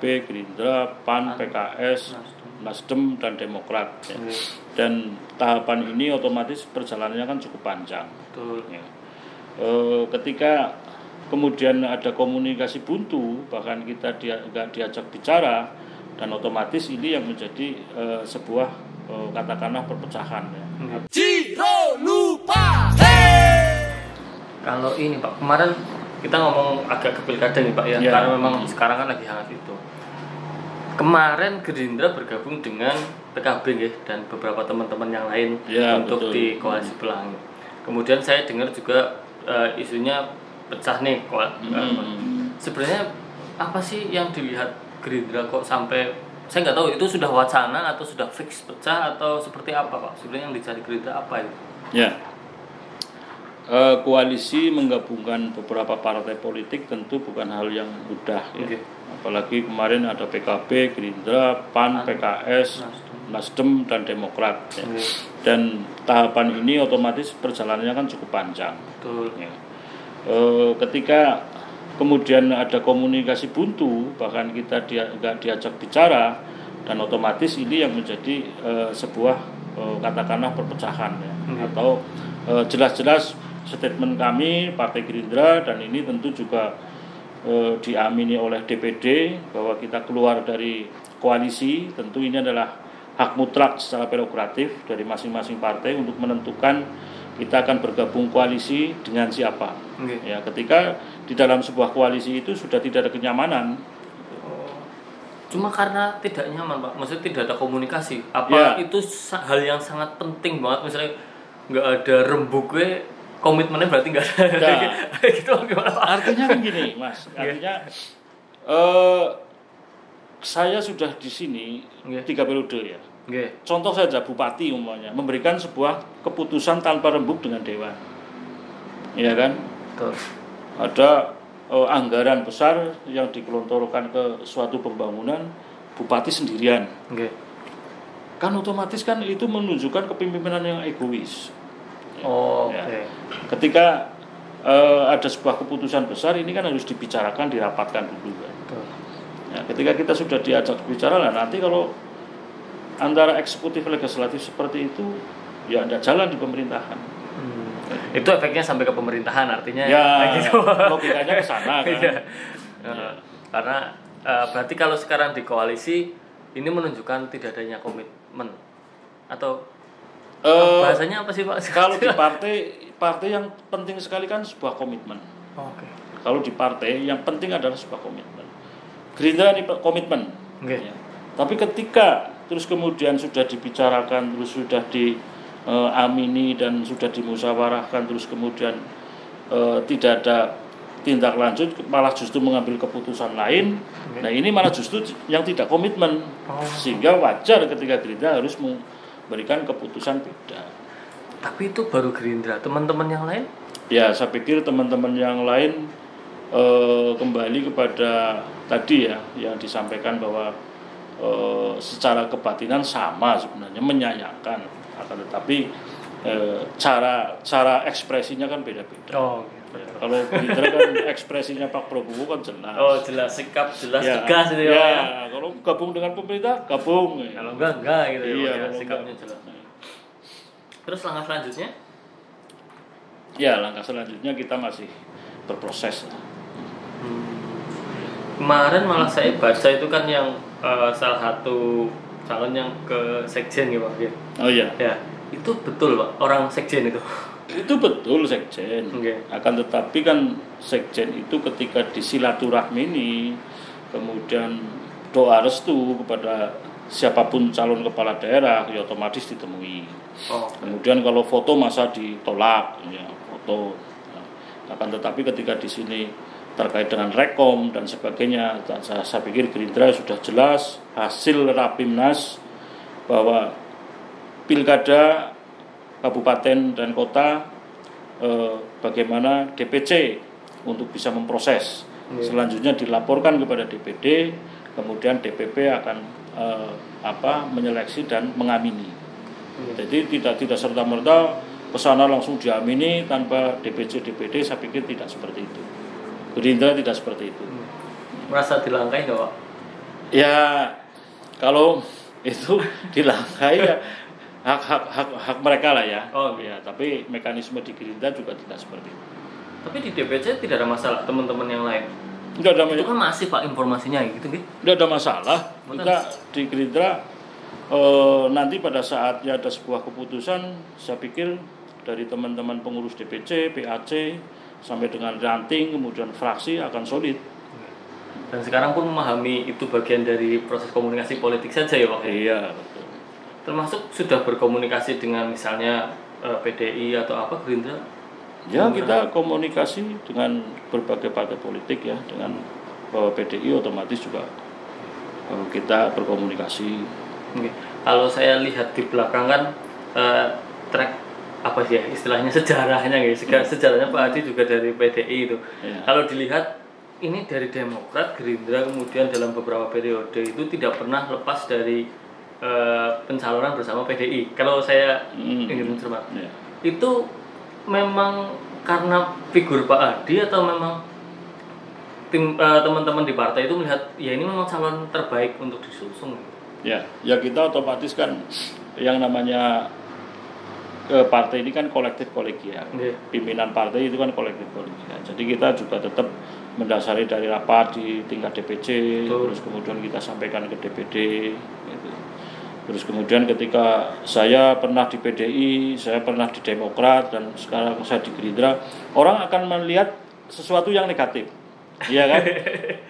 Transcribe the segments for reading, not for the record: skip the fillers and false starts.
Gerindra, PAN, PKS, Nasdem dan Demokrat. Ya. Dan tahapan ini otomatis perjalanannya kan cukup panjang. Betul. Ya. Ketika kemudian ada komunikasi buntu, bahkan kita nggak diajak bicara, dan otomatis ini yang menjadi sebuah katakanlah perpecahan. Ya. Ciro lupa. Kalau ini Pak, kemarin kita ngomong agak ke pilkada nih Pak ya, karena memang sekarang kan lagi hangat itu. Kemarin Gerindra bergabung dengan PKB ya, dan beberapa teman-teman yang lain untuk di koalisi Pelangi. Kemudian saya dengar juga isunya pecah nih. Sebenarnya apa sih yang dilihat Gerindra kok sampai, saya nggak tahu itu sudah wacana atau sudah fix pecah atau seperti apa Pak? Sebenarnya yang dicari Gerindra apa itu? Ya. Koalisi menggabungkan beberapa partai politik tentu bukan hal yang mudah ya. Apalagi kemarin ada PKB, Gerindra, PAN, PKS, Nasdem dan Demokrat ya. Dan tahapan ini otomatis perjalanannya kan cukup panjang. Betul. Ya. Ketika kemudian ada komunikasi buntu, bahkan kita nggak diajak bicara, dan otomatis ini yang menjadi sebuah katakanlah perpecahan ya. Atau jelas-jelas statement kami Partai Gerindra, dan ini tentu juga diamini oleh DPD bahwa kita keluar dari koalisi. Tentu ini adalah hak mutlak secara prerogatif dari masing-masing partai untuk menentukan kita akan bergabung koalisi dengan siapa. Ya, ketika di dalam sebuah koalisi itu sudah tidak ada kenyamanan. Cuma karena tidak nyaman Pak, maksudnya tidak ada komunikasi. Apa itu hal yang sangat penting banget, misalnya nggak ada rembuknya, komitmennya berarti nggak ada. Gitu gimana Pak? Artinya begini Mas, artinya saya sudah di sini 3 periode ya. Contoh saja bupati umpamanya memberikan sebuah keputusan tanpa rembuk dengan dewan, ya kan? Betul. Ada anggaran besar yang digelontorkan ke suatu pembangunan, bupati sendirian. Kan otomatis kan itu menunjukkan kepemimpinan yang egois. Ketika ada sebuah keputusan besar, ini kan harus dibicarakan, dirapatkan dulu kan. Ya, ketika kita sudah diajak bicara lah, nanti kalau antara eksekutif legislatif seperti itu, ya tidak jalan di pemerintahan. Itu efeknya sampai ke pemerintahan, artinya gitu. Logikanya ke sana kan. Karena berarti kalau sekarang di koalisi ini menunjukkan tidak adanya komitmen atau bahasanya apa sih Pak? Kalau di partai yang penting sekali kan sebuah komitmen. Kalau di partai yang penting adalah sebuah komitmen. Gerindra ini komitmen. Ya. Tapi ketika terus kemudian sudah dibicarakan, terus sudah diamini dan sudah dimusyawarahkan, terus kemudian tidak ada tindak lanjut, malah justru mengambil keputusan lain. Nah ini malah justru yang tidak komitmen. Sehingga wajar ketika Gerindra harus memberikan keputusan beda. Tapi itu baru Gerindra, teman-teman yang lain? Ya, saya pikir teman-teman yang lain kembali kepada tadi ya yang disampaikan bahwa secara kebatinan sama sebenarnya, menyayangkan, akan tetapi cara ekspresinya kan beda-beda. Ya, kalau Gerindra kan ekspresinya Pak Prabowo kan jelas. Jelas, sikap jelas, tegas gitu ya. Kalau gabung dengan pemerintah, gabung. Kalau enggak gitu ya. Sikapnya jelas. Terus langkah selanjutnya? Ya, langkah selanjutnya kita masih berproses. Kemarin malah saya baca itu kan yang salah satu calon yang ke sekjen gitu Pak. Oh iya. Ya, itu betul Pak, orang sekjen itu. Itu betul sekjen. Akan tetapi kan sekjen itu ketika disilaturahmi ini, kemudian doa restu kepada siapapun calon kepala daerah, ya otomatis ditemui. Kemudian kalau foto masa ditolak, ya foto. Akan tetapi ketika di sini terkait dengan rekom dan sebagainya, saya pikir Gerindra sudah jelas hasil Rapimnas bahwa pilkada kabupaten dan kota bagaimana DPC untuk bisa memproses. Selanjutnya dilaporkan kepada DPD, kemudian DPP akan menyeleksi dan mengamini. Jadi tidak serta-merta kesana langsung diamini tanpa DPC DPD, saya pikir tidak seperti itu. Gerindra tidak seperti itu. Merasa dilangkahi nggak Pak? Ya kalau itu dilangkai ya hak mereka lah ya. Oh ya, tapi mekanisme di Gerindra juga tidak seperti itu. Tapi di DPC tidak ada masalah teman-teman yang lain. Enggak ada. Itu kan masih Pak informasinya gitu gitu. Enggak ada masalah. Kita di Gerindra nanti pada saatnya ada sebuah keputusan, saya pikir dari teman-teman pengurus DPC, PAC sampai dengan ranting kemudian fraksi akan solid. Dan sekarang pun memahami itu bagian dari proses komunikasi politik saja ya Pak? Iya, betul. Termasuk sudah berkomunikasi dengan misalnya PDI atau apa, Gerindra? Ya, kita komunikasi dengan berbagai partai politik ya, dengan PDI otomatis juga kita berkomunikasi. Oke. Kalau saya lihat di belakang kan track apa sih ya istilahnya sejarahnya guys, sejarahnya Pak Adi juga dari PDI itu. Ya. Kalau dilihat ini dari Demokrat, Gerindra, kemudian dalam beberapa periode itu tidak pernah lepas dari pencalonan bersama PDI. Kalau saya ingin mencermati, itu memang karena figur Pak Adi atau memang tim teman-teman di partai itu melihat ya ini memang calon terbaik untuk disusung. Ya kita otomatis kan yang namanya partai ini kan kolektif kolegial. Pimpinan partai itu kan kolektif kolegial. Jadi kita juga tetap mendasari dari rapat di tingkat DPC, terus kemudian kita sampaikan ke DPD gitu. Terus kemudian ketika saya pernah di PDI, saya pernah di Demokrat dan sekarang saya di Gerindra, orang akan melihat sesuatu yang negatif. Iya kan?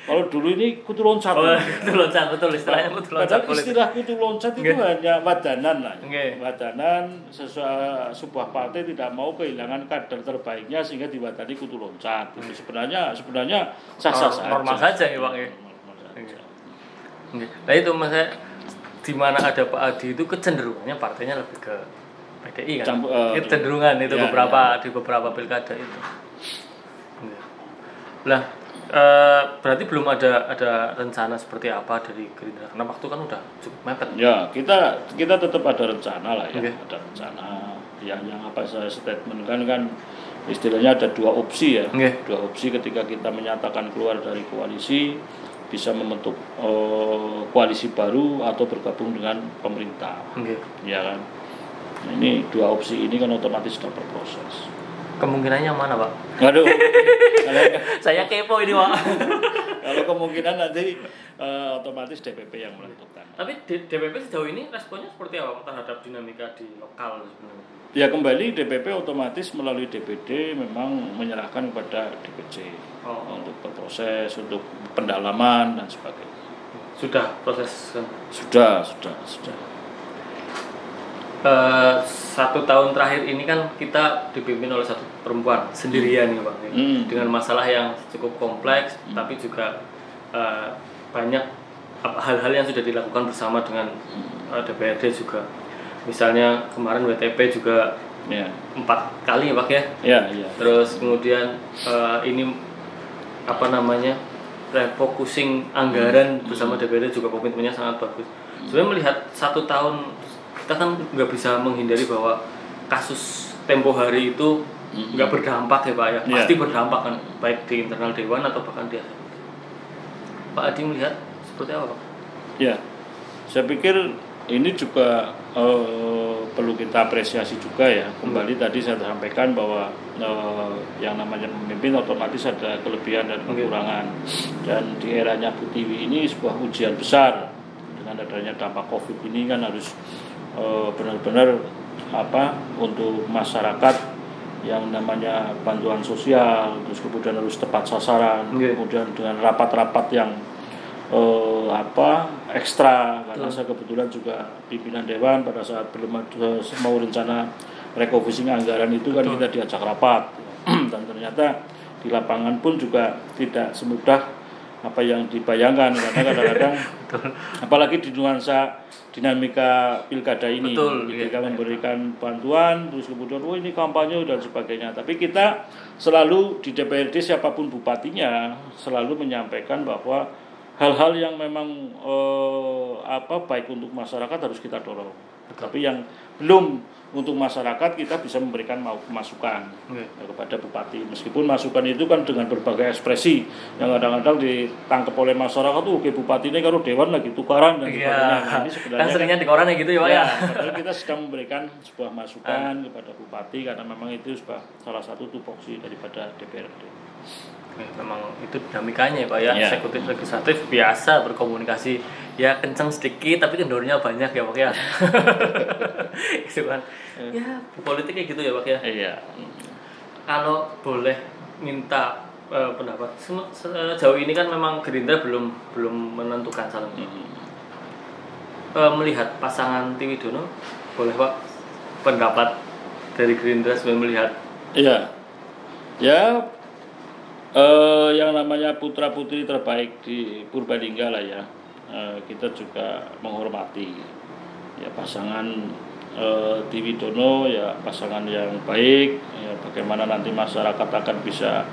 Kalau dulu ini kutu loncat. Kutu loncat, betul istilahnya kutu loncat. Padahal istilah kutu loncat itu hanya wadanan lah. Wadanan sebuah partai tidak mau kehilangan kader terbaiknya sehingga diwadani kutu loncat. Itu sebenarnya sah-sah saja. Normal saja ya Pak ya. Nah itu maksudnya di mana ada Pak Adi itu kecenderungannya partainya lebih ke PDI kan. Kecenderungan itu di beberapa pilkada itu. Lah berarti belum ada rencana seperti apa dari Gerindra karena waktu kan udah cukup mepet. Ya kita tetap ada rencana lah ya, ada rencana yang apa saya statement kan istilahnya ada dua opsi ya, dua opsi ketika kita menyatakan keluar dari koalisi bisa membentuk koalisi baru atau bergabung dengan pemerintah, ya kan. Nah, ini dua opsi ini kan otomatis sudah berproses. Kemungkinannya mana Pak? Aduh, saya kepo ini Pak. Kalau kemungkinan nanti otomatis DPP yang menentukan. Tapi DPP sejauh ini responnya seperti apa terhadap dinamika di lokal sebenarnya? Ya kembali DPP otomatis melalui DPD memang menyerahkan kepada DPC untuk berproses, untuk pendalaman dan sebagainya. Sudah proses kan? Sudah. 1 tahun terakhir ini kan kita dipimpin oleh satu perempuan sendirian nih Pak, dengan masalah yang cukup kompleks, tapi juga banyak hal-hal yang sudah dilakukan bersama dengan DPRD juga. Misalnya kemarin WTP juga 4 kali ya Pak ya. Iya. Terus kemudian ini refocusing anggaran bersama DPRD juga komitmennya sangat bagus. Sebenarnya melihat 1 tahun kita kan nggak bisa menghindari bahwa kasus tempo hari itu nggak berdampak ya Pak ya, pasti berdampak kan, baik di internal Dewan atau bahkan di eksekutif. Pak Adi melihat seperti apa Pak? Ya, saya pikir ini juga perlu kita apresiasi juga ya. Kembali tadi saya sampaikan bahwa yang namanya memimpin otomatis ada kelebihan dan kekurangan. Dan di eranya Bu Tiwi ini sebuah ujian besar dengan adanya dampak COVID ini kan harus benar-benar untuk masyarakat yang namanya bantuan sosial, terus kemudian harus tepat sasaran, kemudian dengan rapat-rapat yang ekstra karena saya kebetulan juga pimpinan Dewan pada saat belum mau rencana refocusing anggaran itu kan kita diajak rapat dan ternyata di lapangan pun juga tidak semudah apa yang dibayangkan karena kadang-kadang apalagi di nuansa dinamika pilkada ini ketika memberikan bantuan terus kemudian ini kampanye dan sebagainya, tapi kita selalu di DPRD siapapun bupatinya selalu menyampaikan bahwa hal-hal yang memang baik untuk masyarakat harus kita dorong. Tapi yang belum untuk masyarakat kita bisa memberikan masukan kepada bupati. Meskipun masukan itu kan dengan berbagai ekspresi yang kadang-kadang ditangkap oleh masyarakat tuh, oke bupati ini kalau dewan lagi tukaran dan sebagainya. Nah, ini sebenarnya kan seringnya di koran gitu ya Pak ya. Padahal kita sedang memberikan sebuah masukan kepada bupati karena memang itu salah satu tupoksi daripada DPRD. Memang itu dinamikanya Pak ya. Eksekutif legislatif biasa berkomunikasi ya kencang sedikit tapi kendornya banyak ya Pak ya. Itu kan ya politik kayak gitu ya Pak ya. Iya. Kalau boleh minta pendapat sejauh ini kan memang Gerindra belum menentukan calonnya. Melihat pasangan Tiwidono boleh Pak pendapat dari Gerindra sebagai melihat? Iya. Ya yang namanya putra putri terbaik di Purbalingga lah ya, kita juga menghormati ya pasangan Tiwidono ya pasangan yang baik ya, bagaimana nanti masyarakat akan bisa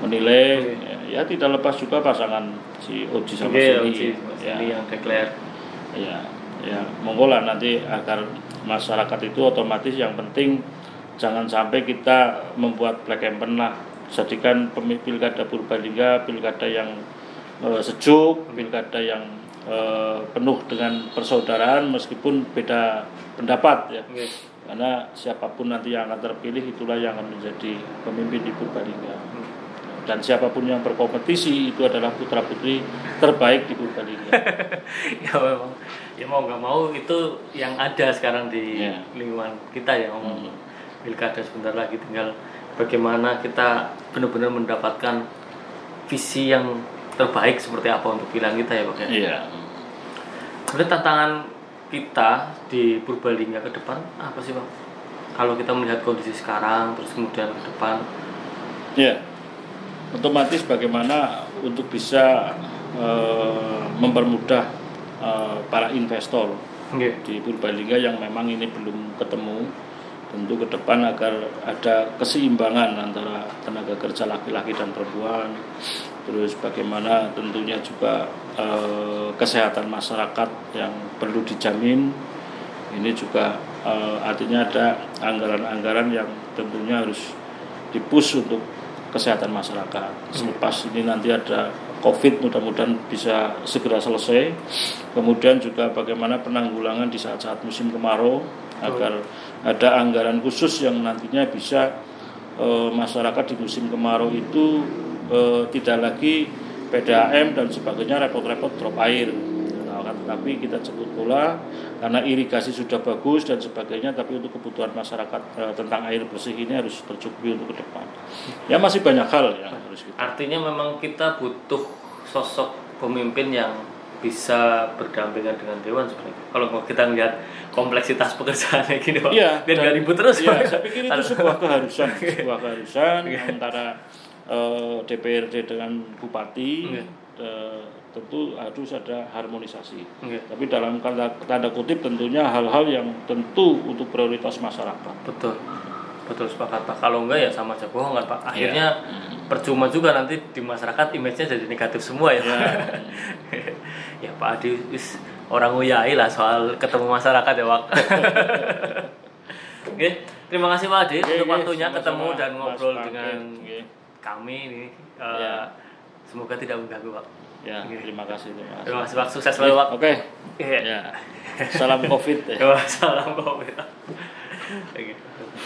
menilai ya tidak lepas juga pasangan si Oji sama Sini ya, yang declare ya monggo lah nanti agar masyarakat itu otomatis yang penting jangan sampai kita membuat black campaign lah. Jadikan pilkada Purbalingga pilkada yang sejuk, pilkada yang penuh dengan persaudaraan meskipun beda pendapat ya. Karena siapapun nanti yang akan terpilih itulah yang akan menjadi pemimpin di Purbalingga. Dan siapapun yang berkompetisi itu adalah putra putri terbaik di Purbalingga. Ya memang ya mau nggak mau itu yang ada sekarang di lingkungan kita ya ngomong pilkada sebentar lagi tinggal bagaimana kita benar-benar mendapatkan visi yang terbaik seperti apa untuk pilihan kita ya Pak ya. Iya. Kemudian tantangan kita di Purbalingga ke depan apa sih Pak? Kalau kita melihat kondisi sekarang terus kemudian ke depan. Iya. Otomatis bagaimana untuk bisa mempermudah para investor di Purbalingga yang memang ini belum ketemu. Tentu ke depan agar ada keseimbangan antara tenaga kerja laki-laki dan perempuan. Terus bagaimana tentunya juga kesehatan masyarakat yang perlu dijamin. Ini juga artinya ada anggaran-anggaran yang tentunya harus di-push untuk kesehatan masyarakat. Selepas ini nanti ada COVID mudah-mudahan bisa segera selesai. Kemudian juga bagaimana penanggulangan di saat-saat musim kemarau agar ada anggaran khusus yang nantinya bisa masyarakat di musim kemarau itu tidak lagi PDAM dan sebagainya repot-repot drop air. Nah, tapi kita jemput bola karena irigasi sudah bagus dan sebagainya, tapi untuk kebutuhan masyarakat tentang air bersih ini harus tercukupi untuk ke depan. Ya masih banyak hal yang harus kita. Artinya memang kita butuh sosok pemimpin yang bisa berdampingan dengan dewan sebenarnya. Kalau kita lihat kompleksitas pekerjaannya gini Pak, biar nggak ribut terus. Ya, saya pikir itu sebuah keharusan, antara DPRD dengan bupati. Tentu harus ada harmonisasi. Tapi dalam tanda kutip tentunya hal-hal yang tentu untuk prioritas masyarakat. Betul sepakat Pak. Kalau enggak ya sama aja bohong kan Pak. Akhirnya percuma juga nanti di masyarakat image-nya jadi negatif semua ya. Ya Pak Adi orang uyai lah soal ketemu masyarakat ya Pak. Oke, terima kasih Pak Adi untuk waktunya ketemu dan ngobrol dengan kami ini. Semoga tidak mengganggu Pak. Ya, terima kasih. Terima kasih Pak, sukses selalu Pak. Oke. Ya. Salam COVID. Salam COVID.